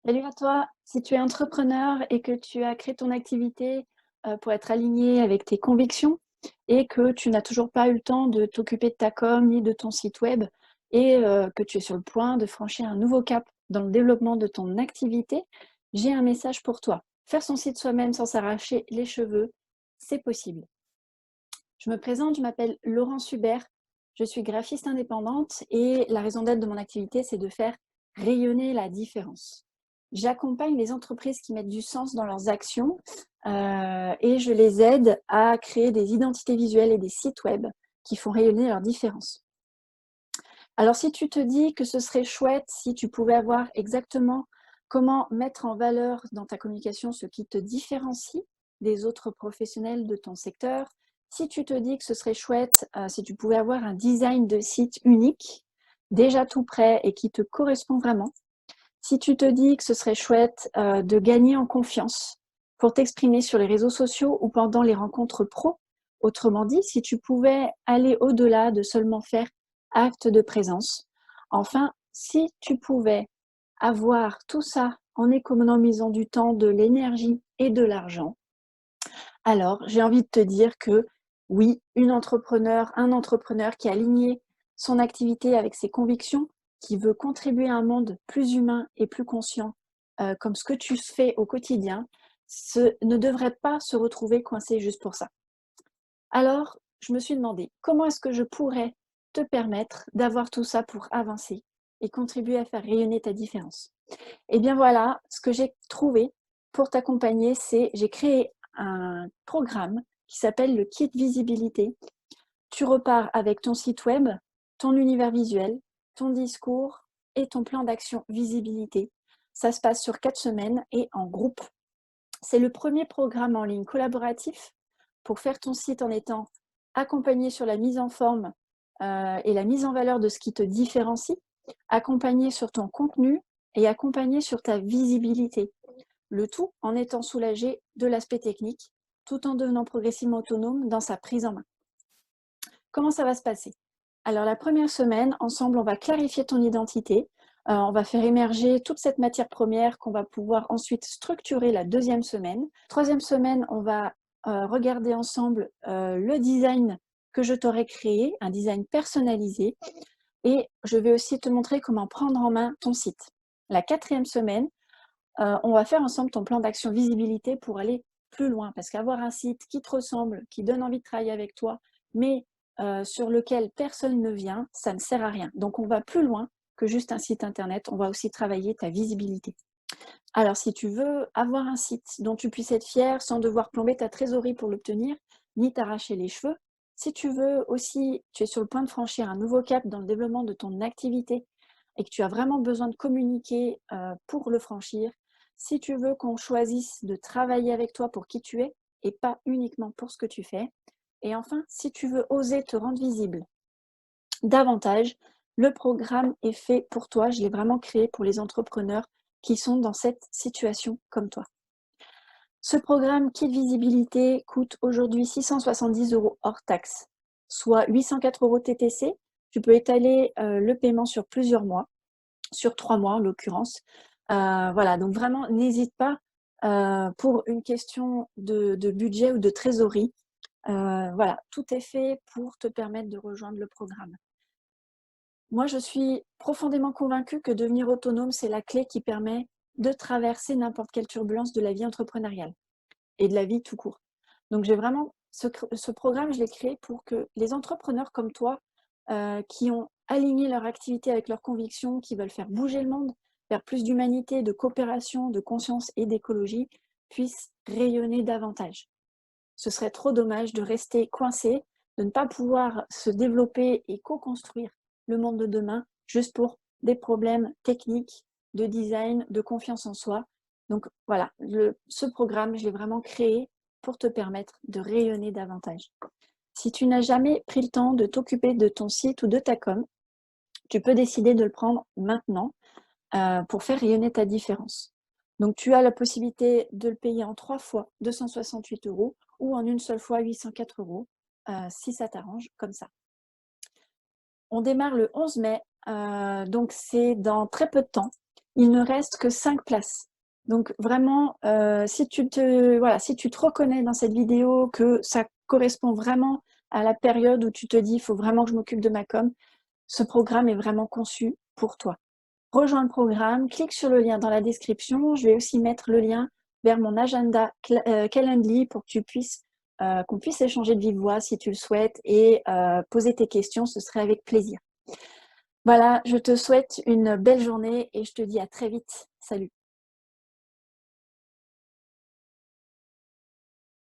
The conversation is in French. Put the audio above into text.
Salut à toi. Si tu es entrepreneur et que tu as créé ton activité, pour être aligné avec tes convictions et que tu n'as toujours pas eu le temps de t'occuper de ta com ni de ton site web et que tu es sur le point de franchir un nouveau cap dans le développement de ton activité, j'ai un message pour toi. Faire son site soi-même sans s'arracher les cheveux, c'est possible. Je me présente, je m'appelle Laurence Hubert, je suis graphiste indépendante et la raison d'être de mon activité, c'est de faire rayonner la différence. J'accompagne les entreprises qui mettent du sens dans leurs actions et je les aide à créer des identités visuelles et des sites web qui font rayonner leur différence. Alors si tu te dis que ce serait chouette si tu pouvais avoir exactement comment mettre en valeur dans ta communication ce qui te différencie des autres professionnels de ton secteur, si tu te dis que ce serait chouette si tu pouvais avoir un design de site unique, déjà tout prêt et qui te correspond vraiment, si tu te dis que ce serait chouette de gagner en confiance pour t'exprimer sur les réseaux sociaux ou pendant les rencontres pro, autrement dit, si tu pouvais aller au-delà de seulement faire acte de présence. Enfin, si tu pouvais avoir tout ça en économisant du temps, de l'énergie et de l'argent, alors j'ai envie de te dire que oui, un entrepreneur qui a aligné son activité avec ses convictions, qui veut contribuer à un monde plus humain et plus conscient, comme ce que tu fais au quotidien, ne devrait pas se retrouver coincé juste pour ça. Alors, je me suis demandé, comment est-ce que je pourrais te permettre d'avoir tout ça pour avancer et contribuer à faire rayonner ta différence? Eh bien voilà, ce que j'ai trouvé pour t'accompagner, c'est j'ai créé un programme qui s'appelle le Kit Visibilité. Tu repars avec ton site web, ton univers visuel, ton discours et ton plan d'action visibilité. Ça se passe sur 4 semaines et en groupe. C'est le premier programme en ligne collaboratif pour faire ton site en étant accompagné sur la mise en forme et la mise en valeur de ce qui te différencie, accompagné sur ton contenu et accompagné sur ta visibilité. Le tout en étant soulagé de l'aspect technique, tout en devenant progressivement autonome dans sa prise en main. Comment ça va se passer? Alors la première semaine, ensemble, on va clarifier ton identité. On va faire émerger toute cette matière première qu'on va pouvoir ensuite structurer la deuxième semaine. Troisième semaine, on va regarder ensemble le design que je t'aurai créé, un design personnalisé. Et je vais aussi te montrer comment prendre en main ton site. La quatrième semaine, on va faire ensemble ton plan d'action visibilité pour aller plus loin. Parce qu'avoir un site qui te ressemble, qui donne envie de travailler avec toi, mais sur lequel personne ne vient, ça ne sert à rien. Donc on va plus loin que juste un site internet, on va aussi travailler ta visibilité. Alors si tu veux avoir un site dont tu puisses être fier sans devoir plomber ta trésorerie pour l'obtenir, ni t'arracher les cheveux, si tu veux aussi, tu es sur le point de franchir un nouveau cap dans le développement de ton activité et que tu as vraiment besoin de communiquer pour le franchir, si tu veux qu'on choisisse de travailler avec toi pour qui tu es et pas uniquement pour ce que tu fais, et enfin, si tu veux oser te rendre visible davantage, le programme est fait pour toi. Je l'ai vraiment créé pour les entrepreneurs qui sont dans cette situation comme toi. Ce programme Kit Visibilité coûte aujourd'hui 670 € hors taxe, soit 804 € TTC. Tu peux étaler le paiement sur plusieurs mois, sur 3 mois en l'occurrence. Voilà, donc vraiment, n'hésite pas pour une question de budget ou de trésorerie. Voilà, tout est fait pour te permettre de rejoindre le programme. Moi, je suis profondément convaincue que devenir autonome, c'est la clé qui permet de traverser n'importe quelle turbulence de la vie entrepreneuriale et de la vie tout court. Donc, j'ai vraiment ce programme, je l'ai créé pour que les entrepreneurs comme toi, qui ont aligné leur activité avec leurs convictions, qui veulent faire bouger le monde vers plus d'humanité, de coopération, de conscience et d'écologie, puissent rayonner davantage. Ce serait trop dommage de rester coincé, de ne pas pouvoir se développer et co-construire le monde de demain juste pour des problèmes techniques, de design, de confiance en soi. Donc voilà, ce programme, je l'ai vraiment créé pour te permettre de rayonner davantage. Si tu n'as jamais pris le temps de t'occuper de ton site ou de ta com, tu peux décider de le prendre maintenant pour faire rayonner ta différence. Donc tu as la possibilité de le payer en 3 fois 268 € ou en une seule fois 804 € si ça t'arrange comme ça. On démarre le 11 mai, donc c'est dans très peu de temps. il ne reste que 5 places. Donc vraiment, si tu te reconnais dans cette vidéo, que ça correspond vraiment à la période où tu te dis: «Il faut vraiment que je m'occupe de ma com», ce programme est vraiment conçu pour toi. Rejoins le programme, clique sur le lien dans la description. Je vais aussi mettre le lien vers mon agenda Calendly pour que tu puisses, qu'on puisse échanger de vive voix si tu le souhaites et poser tes questions, ce serait avec plaisir. Voilà, je te souhaite une belle journée et je te dis à très vite. Salut!